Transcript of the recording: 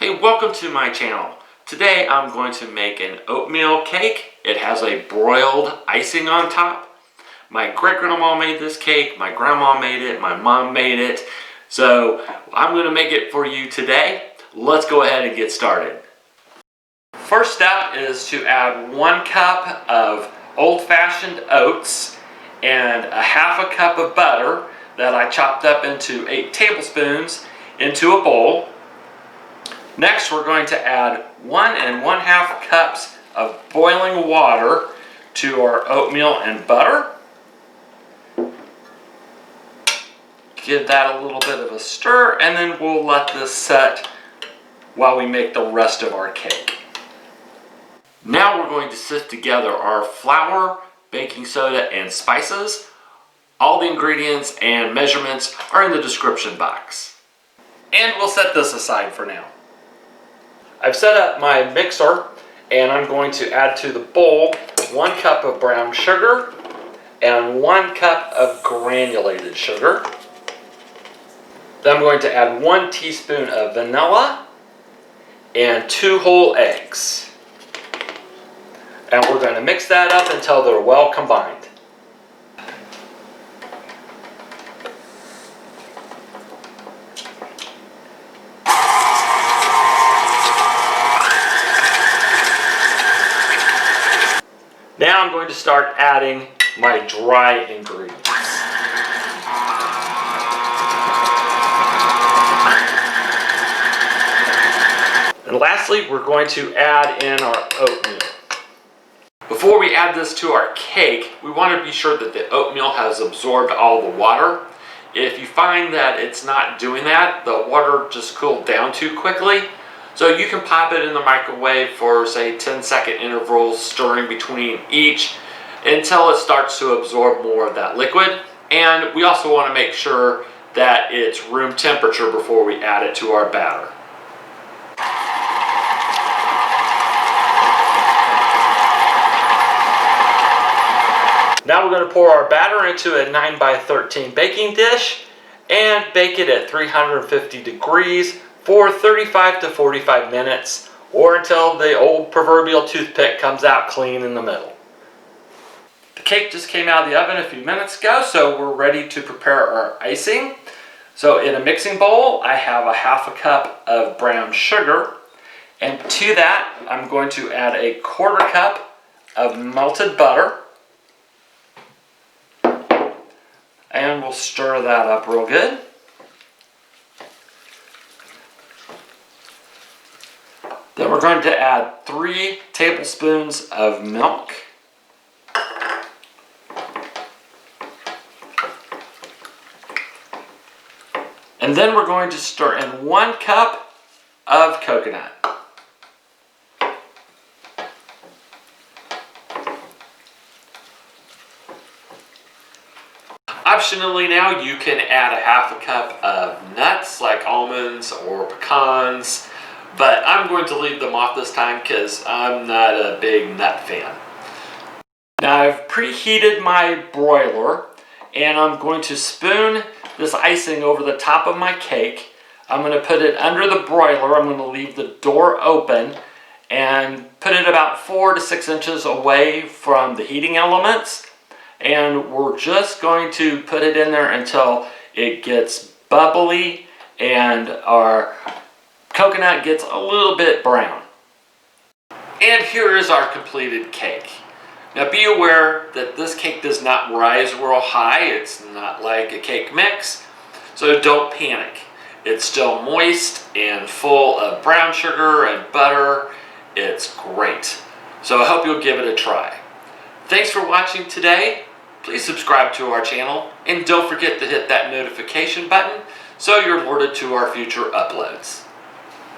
Hey, welcome to my channel. Today I'm going to make an oatmeal cake. It has a broiled icing on top. My great-grandma made this cake, my grandma made it, my mom made it. So I'm going to make it for you today. Let's go ahead and get started. First step is to add 1 cup of old-fashioned oats and a half a cup of butter that I chopped up into 8 tablespoons into a bowl. Next, we're going to add 1 1/2 cups of boiling water to our oatmeal and butter. Give that a little bit of a stir, and then we'll let this set while we make the rest of our cake. Now we're going to sift together our flour, baking soda, and spices. All the ingredients and measurements are in the description box. And we'll set this aside for now. I've set up my mixer, and I'm going to add to the bowl 1 cup of brown sugar and 1 cup of granulated sugar. Then I'm going to add 1 teaspoon of vanilla and 2 whole eggs. And we're going to mix that up until they're well combined. Now I'm going to start adding my dry ingredients. And lastly, we're going to add in our oatmeal. Before we add this to our cake, we want to be sure that the oatmeal has absorbed all the water. If you find that it's not doing that, the water just cooled down too quickly. So you can pop it in the microwave for, say, 10-second intervals, stirring between each until it starts to absorb more of that liquid. And we also want to make sure that it's room temperature before we add it to our batter. Now we're going to pour our batter into a 9x13 baking dish and bake it at 350 degrees for 35 to 45 minutes, or until the old proverbial toothpick comes out clean in the middle. The cake just came out of the oven a few minutes ago, so we're ready to prepare our icing. So in a mixing bowl, I have a half a cup of brown sugar, and to that I'm going to add a 1/4 cup of melted butter. And we'll stir that up real good. Then we're going to add 3 tablespoons of milk. And then we're going to stir in 1 cup of coconut. Optionally now, you can add a half a cup of nuts like almonds or pecans, but I'm going to leave them off this time because I'm not a big nut fan. Now I've preheated my broiler, and I'm going to spoon this icing over the top of my cake. I'm going to put it under the broiler. I'm going to leave the door open and put it about 4 to 6 inches away from the heating elements. And we're just going to put it in there until it gets bubbly and our coconut gets a little bit brown. And here is our completed cake. Now be aware that this cake does not rise real high. It's not like a cake mix, so don't panic. It's still moist and full of brown sugar and butter. It's great. So I hope you'll give it a try. Thanks for watching today. Please subscribe to our channel, and don't forget to hit that notification button so you're alerted to our future uploads.